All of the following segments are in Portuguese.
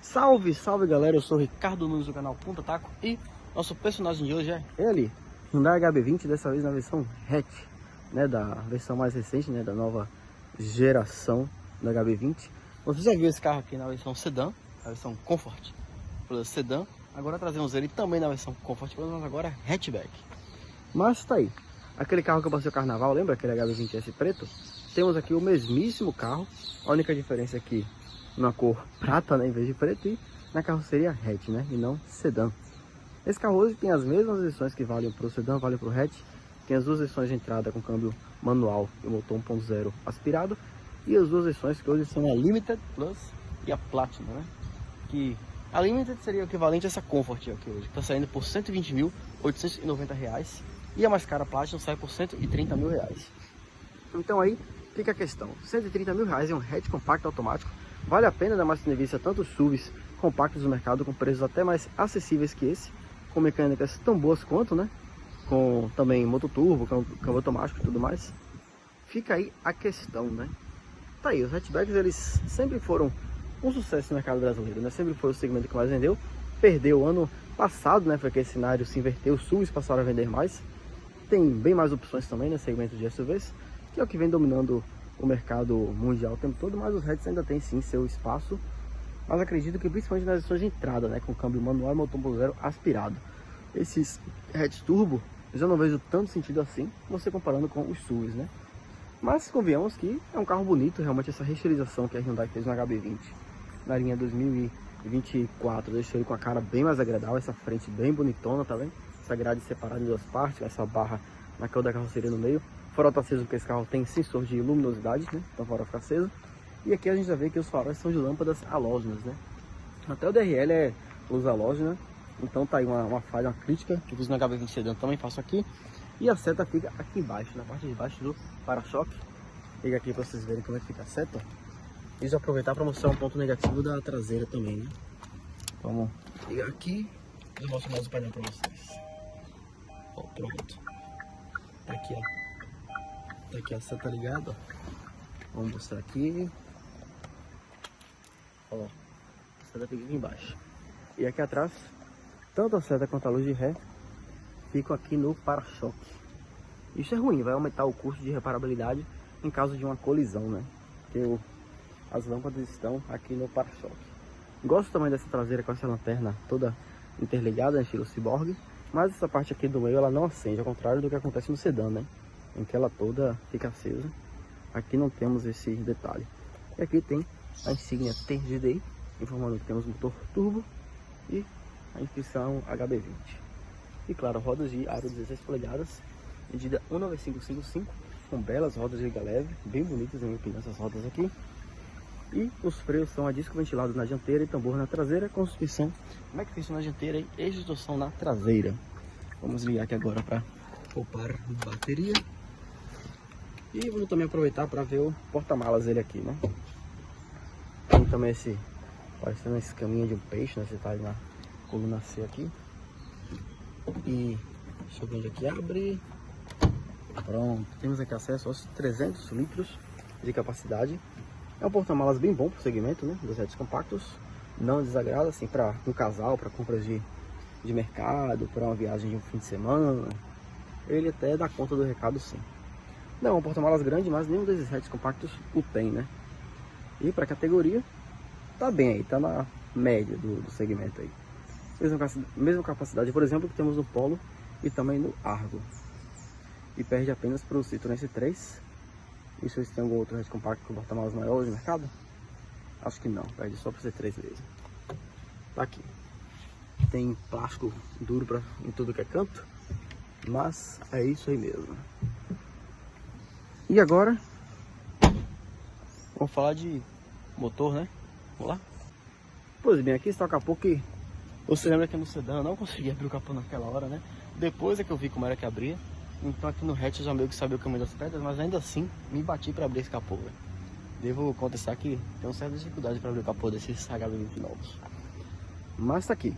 Salve, salve galera, eu sou o Ricardo Nunes do canal Ponta Taco e nosso personagem de hoje é ele, Hyundai HB20, dessa vez na versão hatch, né, da versão mais recente, né, da nova geração do HB20. Você já viu esse carro aqui na versão sedã, a versão Comfort Plus sedã, agora trazemos ele também na versão Comfort Plus, mas agora hatchback. Mas tá aí, aquele carro que eu passei o carnaval, lembra aquele HB20S preto? Temos aqui o mesmíssimo carro, a única diferença aqui na cor prata, né, em vez de preto, e na carroceria hatch, né, e não sedã. Esse carro hoje tem as mesmas versões que valem para o sedã, valem para o hatch. Tem as duas versões de entrada com câmbio manual e motor 1.0 aspirado, e as duas versões que hoje são a Limited Plus e a Platinum, né, que a Limited seria o equivalente a essa Comfort aqui hoje, que está saindo por R$ 120.890, e a mais cara, a Platinum, sai por R$ 130 mil. Então aí fica a questão, R$ 130 mil em um hatch compacto automático. Vale a pena dar mais tendo em vista tantos SUVs compactos no mercado com preços até mais acessíveis que esse, com mecânicas tão boas quanto, né? Com também motor turbo, câmbio automático e tudo mais. Fica aí a questão, né? Tá aí, os hatchbacks eles sempre foram um sucesso no mercado brasileiro, né? Sempre foi o segmento que mais vendeu. Perdeu ano passado, né? Foi que esse cenário se inverteu, os SUVs passaram a vender mais. Tem bem mais opções também, né? Segmento de SUVs, que é o que vem dominando o mercado mundial o tempo todo, mas os hatches ainda tem sim seu espaço, mas acredito que principalmente nas versões de entrada, né, com câmbio manual e motor 1.0 aspirado. Esses hatch turbo eu já não vejo tanto sentido assim, você comparando com os SUVs, né? Mas convenhamos que é um carro bonito, realmente essa reestilização que a Hyundai fez no HB20 na linha 2024, deixou ele com a cara bem mais agradável, essa frente bem bonitona, tá vendo? Essa grade separada em duas partes, essa barra na cor da carroceria no meio. Farol tá aceso porque esse carro tem sensor de luminosidade, né? Então o farol fica aceso. E aqui a gente já vê que os faróis são de lâmpadas halógenas, né? Até o DRL é luz halógena. Então tá aí uma falha, uma crítica que eu fiz no HB20 sedã, também faço aqui. E a seta fica aqui embaixo, na parte de baixo do para-choque. Liga aqui para vocês verem como é que fica a seta. E já aproveitar para mostrar um ponto negativo da traseira também, né? Vamos ligar aqui e eu mostro mais o painel para vocês. Ó, pronto. Tá aqui, ó. Tá aqui a seta ligada, ó. Vamos mostrar aqui. Ó, a seta fica aqui embaixo. E aqui atrás, tanto a seta quanto a luz de ré ficam aqui no para-choque. Isso é ruim, vai aumentar o custo de reparabilidade em caso de uma colisão, né? Porque as lâmpadas estão aqui no para-choque. Gosto também dessa traseira com essa lanterna toda interligada, estilo Cyborg, mas essa parte aqui do meio ela não acende, ao contrário do que acontece no sedã, né? Em que ela toda fica acesa. Aqui não temos esse detalhe. E aqui tem a insígnia TGDI, informando que temos motor turbo e a inscrição HB20. E claro, rodas de aro 16 polegadas, medida 19555, com belas rodas de liga leve, bem bonitas na minha opinião essas rodas aqui. E os freios são a disco ventilado na dianteira e tambor na traseira, com suspensão McPherson na dianteira e eixo de torção na traseira. Vamos ligar aqui agora para poupar bateria. E vamos também aproveitar para ver o porta-malas dele aqui, né? Tem também esse, parecendo uma escaminha de um peixe, né? Você tá aí na coluna C aqui. E deixa eu ver onde aqui abre. Pronto, temos aqui acesso aos 300 litros de capacidade. É um porta-malas bem bom para o segmento, né? Dos hatches compactos. Não desagrada, assim, para um casal, para compras de mercado, para uma viagem de um fim de semana. Ele até dá conta do recado, sim. Não é um porta-malas grande, mas nenhum desses hatches compactos o tem, né? E para a categoria, tá bem aí, tá na média do segmento aí. Mesma capacidade, por exemplo, que temos no Polo e também no Argo. E perde apenas para o Citroën C3. E se tem algum outro hatch compacto com porta-malas maior hoje no mercado? Acho que não, perde só para o C3 mesmo. Tá aqui. Tem plástico duro em tudo que é canto, mas é isso aí mesmo. E agora, vamos falar de motor, né? Vamos lá? Pois bem, aqui está o capô que você lembra que no sedã eu não consegui abrir o capô naquela hora, né? Depois é que eu vi como era que abria. Então aqui no hatch eu já meio que sabia o caminho das pedras, mas ainda assim me bati para abrir esse capô, velho. Devo confessar que tenho certa dificuldade para abrir o capô desses HB20 novos. Mas tá aqui.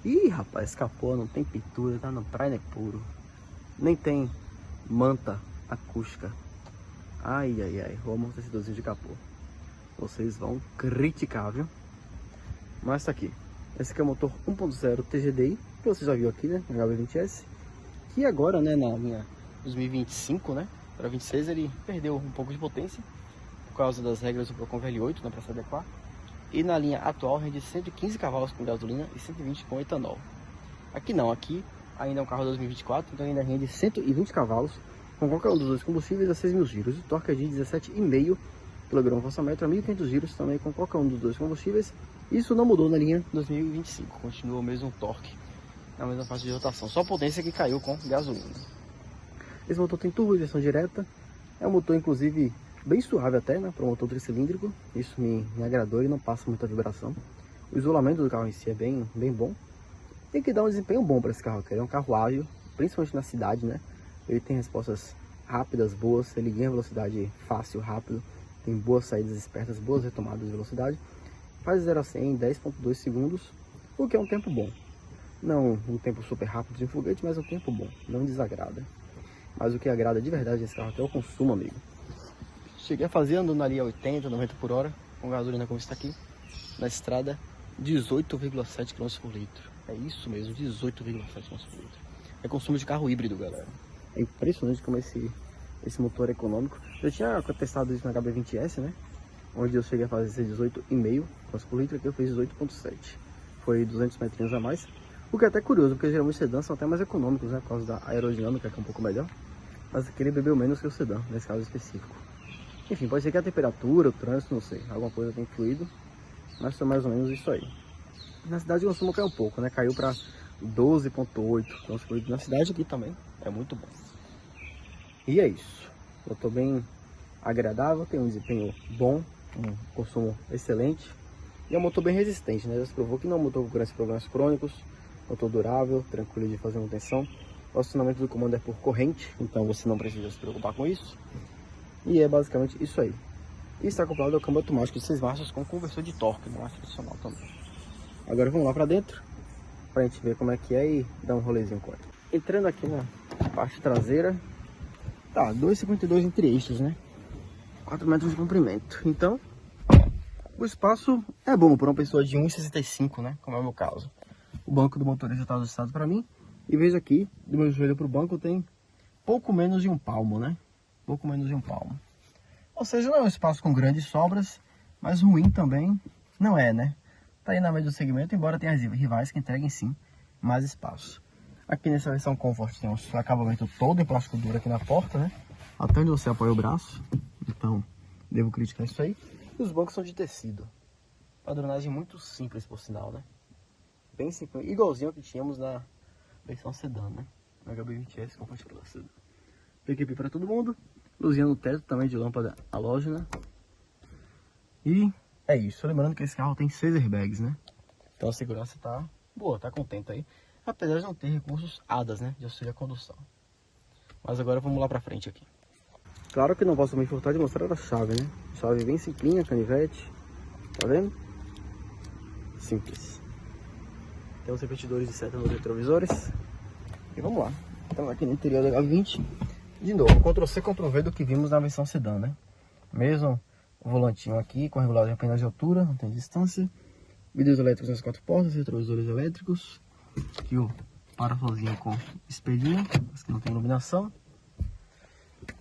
Ih, rapaz, esse capô não tem pintura, tá no primer puro. Nem tem manta acústica. Ai, ai, ai, o amortecedorzinho de capô. Vocês vão criticar, viu? Mas tá aqui. Esse aqui é o motor 1.0 TGDI, que você já viu aqui, né, no HB20S. Que agora, né, na linha 2025, né, para 26 ele perdeu um pouco de potência por causa das regras do Procon VL8, né, para se adequar. E na linha atual rende 115 cavalos com gasolina e 120 com etanol. Aqui não, aqui ainda é um carro 2024, então ainda rende 120 cavalos com qualquer um dos dois combustíveis a 6.000 giros. O torque é de 17,5 kg/Nm a 1.500 giros também com qualquer um dos dois combustíveis. Isso não mudou na linha 2025, continua o mesmo torque, na mesma faixa de rotação, só a potência que caiu com gasolina. Esse motor tem turbo e injeção direta, é um motor inclusive bem suave até, né, para um motor tricilíndrico. Isso me agradou e não passa muita vibração. O isolamento do carro em si é bem bom. Tem que dar um desempenho bom para esse carro, que ele é um carro ágil, principalmente na cidade, né? Ele tem respostas rápidas, boas, ele ganha velocidade fácil, rápido, tem boas saídas espertas, boas retomadas de velocidade. Faz 0 a 100 em 10,2 segundos, o que é um tempo bom. Não um tempo super rápido de um foguete, mas um tempo bom, não desagrada. Mas o que agrada de verdade nesse carro aqui é o consumo, amigo. Cheguei a fazer andando ali a 80, 90 por hora, com gasolina como está aqui, na estrada, 18,7 km por litro. É isso mesmo, 18,7 km por litro. É consumo de carro híbrido, galera. É impressionante como esse motor é econômico. Eu tinha testado isso na HB20S, né? Onde eu cheguei a fazer 18,5 km por litro, aqui eu fiz 18,7. Foi 200 metrinhos a mais. O que é até curioso, porque geralmente os sedãs são até mais econômicos, né? Por causa da aerodinâmica, que é um pouco melhor. Mas aqui ele bebeu menos que o sedã, nesse caso específico. Enfim, pode ser que a temperatura, o trânsito, não sei, alguma coisa tem influído. Mas foi mais ou menos isso aí. Na cidade o consumo caiu um pouco, né? Caiu para 12,8 km por litro na cidade, aqui também é muito bom. E é isso. Eu tô bem agradável, tem um desempenho bom, um consumo excelente. E é um motor bem resistente, né? Já se provou que não é um motor com grandes problemas crônicos, motor durável, tranquilo de fazer manutenção. O acionamento do comando é por corrente, então você não precisa se preocupar com isso. E é basicamente isso aí. E está acoplado ao câmbio automático de 6 marchas com conversor de torque, não é tradicional também. Agora vamos lá para dentro, para a gente ver como é que é e dar um rolezinho com ele. Entrando aqui na parte traseira, tá, 2,52 entre eixos, né? 4 metros de comprimento. Então, o espaço é bom para uma pessoa de 1,65, né? Como é o meu caso. O banco do motorista está ajustado para mim. E veja aqui, do meu joelho para o banco tem pouco menos de um palmo, né? Pouco menos de um palmo. Ou seja, não é um espaço com grandes sobras, mas ruim também não é, né? Tá aí na média do segmento, embora tenha rivais que entreguem sim mais espaço. Aqui nessa versão Comfort tem um acabamento todo em plástico duro aqui na porta, né? Até onde você apoia o braço, então devo criticar isso aí. E os bancos são de tecido. Padronagem muito simples, por sinal, né? Bem simples, igualzinho ao que tínhamos na versão sedã, né? No HB20S Comfort Plus sedã. PQP para todo mundo, luzinha no teto também de lâmpada halógena. E é isso, lembrando que esse carro tem 6 airbags, né? Então a segurança tá boa, tá contente aí. Apesar de não ter recursos ADAS, né? De auxílio à condução. Mas agora vamos lá pra frente aqui. Claro que não posso me furtar de mostrar a chave, né? Chave bem simplinha, canivete. Tá vendo? Simples. Tem os repetidores de seta nos retrovisores. E vamos lá. Estamos aqui no interior da H20. De novo, Ctrl+C, Ctrl+V do que vimos na versão sedã, né? Mesmo o volantinho aqui com regulagem apenas de altura, não tem distância. Vidros elétricos nas 4 portas, retrovisores elétricos. Aqui o parafusinho com espelhinho, mas que não tem iluminação.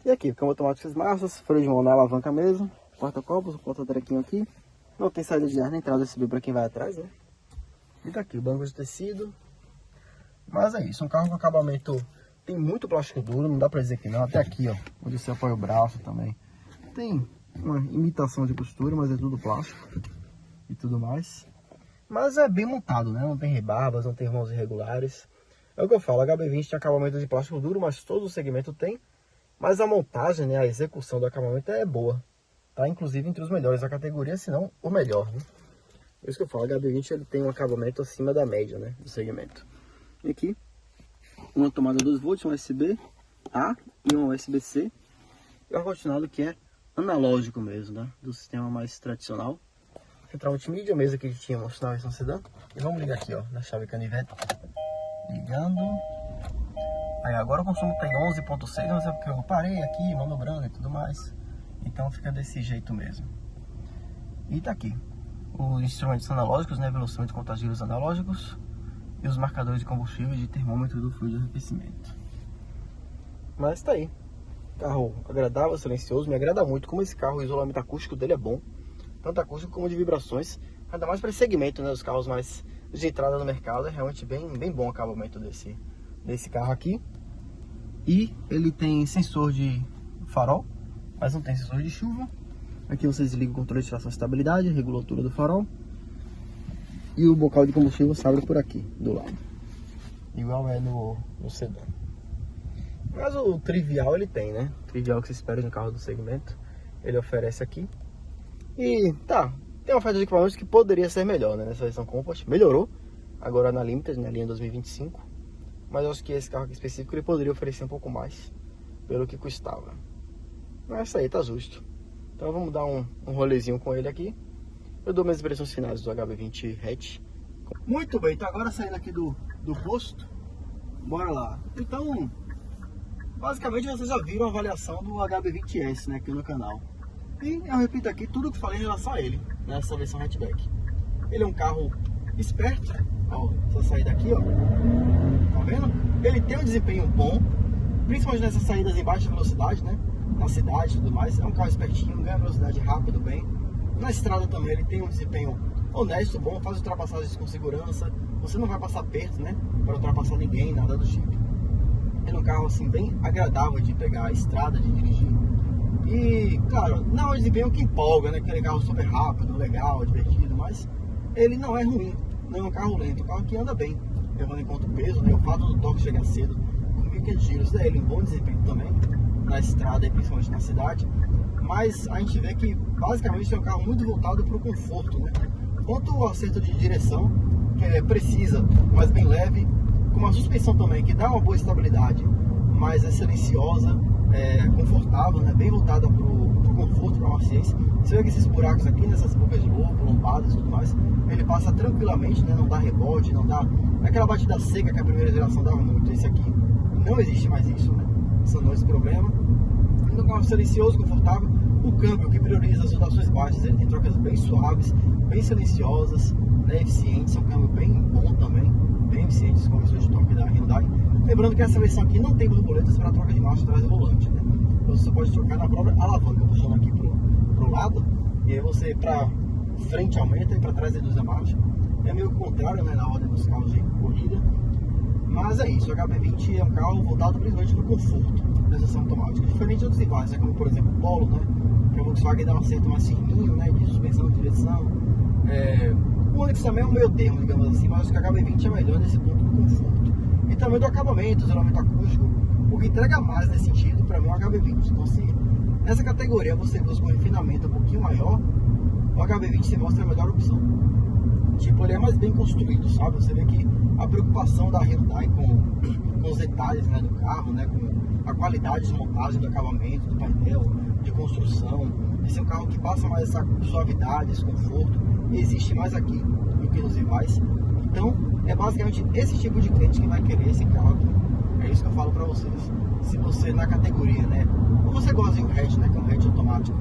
E aqui, câmbio automático 6 marchas, freio de mão na alavanca mesmo, porta-copos, porta-trequinho aqui. Não tem saída de ar nem entrada USB para quem vai atrás, né? E tá aqui o banco de tecido. Mas é isso, um carro com acabamento, tem muito plástico duro, não dá pra dizer que não. Até aqui, ó, onde você apoia o braço também. Tem uma imitação de costura, mas é tudo plástico e tudo mais. Mas é bem montado, né? Não tem rebarbas, não tem mãos irregulares. É o que eu falo, a HB20 tem acabamento de plástico duro, mas todo o segmento tem. Mas a montagem, né, a execução do acabamento é boa. Tá inclusive entre os melhores da categoria, se não o melhor, né? Por isso que eu falo, a HB20 ele tem um acabamento acima da média, né, do segmento. E aqui, uma tomada 2 volts, um USB-A e um USB-C. E o ar-condicionado que é analógico mesmo, né, do sistema mais tradicional. Central multimídia, mesa que tínhamos na versão sedã. E vamos ligar aqui, ó, na chave canivete. Ligando. Aí agora o consumo tem 11,6, mas é porque eu parei aqui, manobrando e tudo mais. Então fica desse jeito mesmo. E tá aqui. os instrumentos analógicos, né, velocímetro com giros analógicos e os marcadores de combustível e de termômetro do fluido de arrefecimento. Mas tá aí, carro agradável, silencioso, me agrada muito como esse carro, o isolamento acústico dele é bom, tanto acústico como de vibrações, ainda mais para esse segmento, né, os carros mais de entrada no mercado, é realmente bem bom o acabamento desse carro aqui. E ele tem sensor de farol, mas não tem sensor de chuva. Aqui você desliga o controle de tração e estabilidade, regula a altura do farol. E o bocal de combustível se abre por aqui, do lado. Igual é no sedã. Mas o trivial ele tem, né? O trivial que se espera de um carro do segmento, ele oferece aqui. E tá, tem uma oferta de equipamentos que poderia ser melhor, né? Nessa versão Compass, melhorou. Agora na Limited, na linha 2025. Mas eu acho que esse carro aqui específico ele poderia oferecer um pouco mais pelo que custava. Mas isso aí tá justo. Então vamos dar um rolezinho com ele aqui. Eu dou minhas impressões finais do HB20 hatch. Muito bem, então agora saindo aqui do posto, bora lá. Então, basicamente vocês já viram a avaliação do HB20S, né, aqui no canal. E eu repito aqui tudo o que falei em relação a ele, nessa versão hatchback. Ele é um carro esperto, ó, essa saída aqui, ó, tá vendo? Ele tem um desempenho bom, principalmente nessas saídas em baixa velocidade, né, na cidade e tudo mais. É um carro espertinho, ganha velocidade rápido, bem. Na estrada também ele tem um desempenho honesto, bom, faz ultrapassagens com segurança. Você não vai passar perto, né, para ultrapassar ninguém, nada do tipo. Ele é um carro assim bem agradável de pegar a estrada, de dirigir. E, claro, não é um desempenho que empolga, né, aquele carro super rápido, legal, divertido, mas ele não é ruim, não é um carro lento, é um carro que anda bem, levando em conta o peso, né, o fato do torque chegar cedo, com 1.500 giros, é ele um bom desempenho também, na estrada e principalmente na cidade. Mas a gente vê que basicamente é um carro muito voltado para o conforto, né? Quanto ao acerto de direção, que é precisa, mas bem leve, com uma suspensão também que dá uma boa estabilidade, mas é silenciosa, confortável, né? Bem voltada para o conforto, para a maciez. Você vê que esses buracos aqui, nessas bocas de lobo, lombadas e tudo mais, ele passa tranquilamente, né? Não dá rebote, não dá aquela batida seca que a primeira geração dava muito. Esse aqui não existe mais isso, né? Esse não é esse problema. Um carro silencioso, confortável. O câmbio que prioriza as rotações baixas, ele tem trocas bem suaves, bem silenciosas, né, eficientes. É um câmbio bem bom também, bem eficiente, com conversores de torque da Hyundai. Lembrando que essa versão aqui não tem borboletas para troca de marcha atrás do volante, né? Então você pode trocar na própria alavanca, puxando aqui pro lado, e aí você para frente aumenta e para trás reduz a marcha. É meio contrário, né, na ordem dos carros de corrida. Mas é isso, o HB20 é um carro voltado principalmente para o conforto da direção automática, diferente de outros rivais, né, como por exemplo o Polo, né, que a Volkswagen dá um acerto mais firminho, né, de suspensão de direção. O Onix também é um meio termo, digamos assim, mas acho que o HB20 é melhor nesse ponto do conforto. E também do acabamento, isolamento acústico, o que entrega mais nesse sentido para mim é o HB20. Então se nessa categoria você busca um refinamento um pouquinho maior, o HB20 se mostra a melhor opção. Tipo, ele é mais bem construído, sabe? Você vê que a preocupação da Hyundai com os detalhes, né, do carro, né, com a qualidade de montagem do acabamento, do painel, de construção. Esse é um carro que passa mais essa suavidade, esse conforto, existe mais aqui do que nos rivais. Então, é basicamente esse tipo de cliente que vai querer esse carro aqui. É isso que eu falo pra vocês. Se você, na categoria, né, ou você gosta de um hatch, né, que é um hatch automático,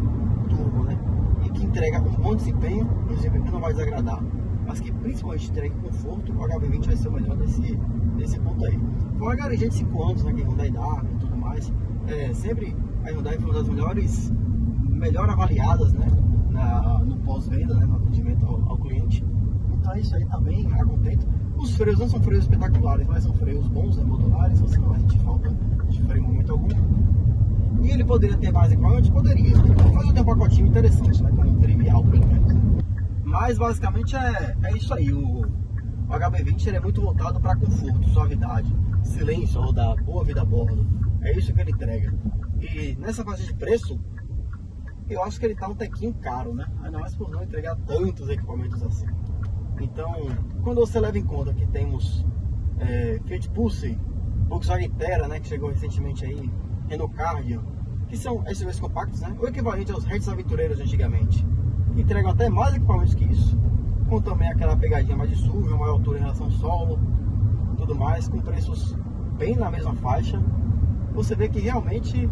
turbo, né, e que entrega um bom desempenho, um desempenho que não vai desagradar, mas que principalmente entrega conforto, o HB20 vai ser o melhor nesse ponto aí. Foi uma garantia de 5 anos, né, que a Hyundai dá e tudo mais. Sempre a Hyundai foi uma das melhor avaliadas, né, no pós-venda, né, no atendimento ao cliente. Então isso aí também é contento. Os freios não são freios espetaculares, mas são freios bons, né, modulares, você não vai sentir falta de freio em momento algum. E ele poderia ter mais equipamento? Poderia, mas eu tenho um pacotinho interessante, né, como um trivial pelo menos. Mas basicamente é isso aí. O HB20 ele é muito voltado para conforto, suavidade, silêncio, rodar, boa vida a bordo. É isso que ele entrega. E nessa faixa de preço, eu acho que ele tá um tequinho caro, né? Ainda mais por não entregar tantos equipamentos assim. Então, quando você leva em conta que temos Fiat Pulse, Volkswagen Terra, né, que chegou recentemente aí, Renault Cardia, que são SUVs compactos, né? O equivalente aos hatches aventureiros de antigamente. Entregam até mais equipamentos que isso, com também aquela pegadinha mais de SUV, maior altura em relação ao solo, tudo mais, com preços bem na mesma faixa. Você vê que realmente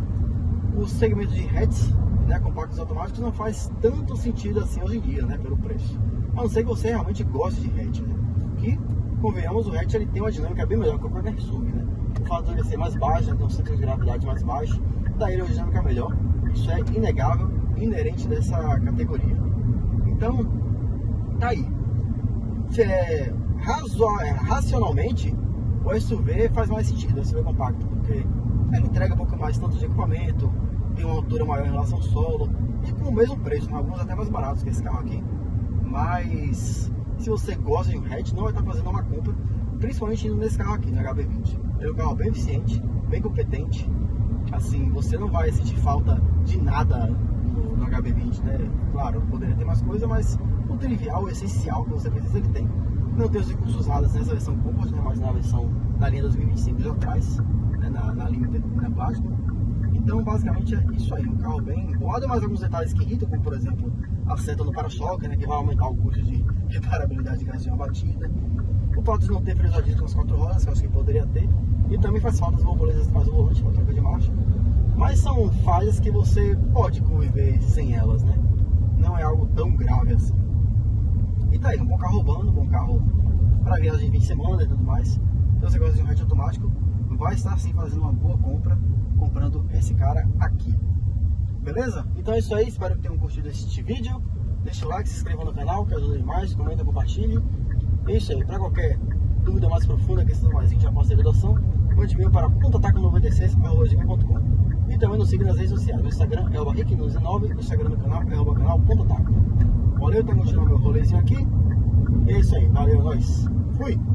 o segmento de hatches, né, compactos automáticos não faz tanto sentido assim hoje em dia, né, pelo preço. A não ser que você realmente goste de hatch, né? Que, convenhamos, o hatch ele tem uma dinâmica bem melhor que o Corner Sub, né? O fato dele ser mais baixo, ele tem um centro de gravidade mais baixo, daí ele é uma dinâmica melhor. Isso é inegável, inerente dessa categoria. Então, tá aí. Racionalmente, o SUV faz mais sentido, o SUV compacto, porque ele entrega um pouco mais tanto de equipamento, tem uma altura maior em relação ao solo, e com o mesmo preço, né? Alguns até mais baratos que esse carro aqui. Mas se você gosta de um hatch, não vai estar fazendo uma compra, principalmente indo nesse carro aqui, no HB20. Ele é um carro bem eficiente, bem competente. Assim, você não vai sentir falta de nada no HB20, né? Claro, poderia ter mais coisa, mas o trivial, o essencial que você precisa, ele tem. Não tem os recursos usados nessa versão Comfort, né? Mas na versão da linha 2025 já traz, né? na Limited, na Platinum. Então, basicamente, é isso aí. Um carro bem bom. Há mais alguns detalhes que irritam, como, por exemplo, a seta no para-choque, né? Que vai aumentar o custo de reparabilidade caso de uma batida. O fato de não ter freio de nas 4 rodas, que eu acho que poderia ter. E também faz falta as borboletas atrás do volante para troca de marcha. Mas são falhas que você pode conviver sem elas, né? Não é algo tão grave assim. E tá aí, um bom carro urbano, um bom carro para viagem de fim de semana e tudo mais. Se você gosta de um hatch automático, vai estar sim fazendo uma boa compra, comprando esse cara aqui. Beleza? Então é isso aí, espero que tenham curtido este vídeo. Deixa o like, se inscreva no canal, que ajuda demais, comenta, compartilhe. É isso aí, para qualquer dúvida mais profunda, questão mais íntima após a graduação, mande e-mail para pontotaco96@gmail.com. E também nos siga nas redes sociais. No Instagram é @rick19, no Instagram do canal é @canal.taco. Valeu, tá continuando meu rolezinho aqui. É isso aí, valeu, nós. Fui!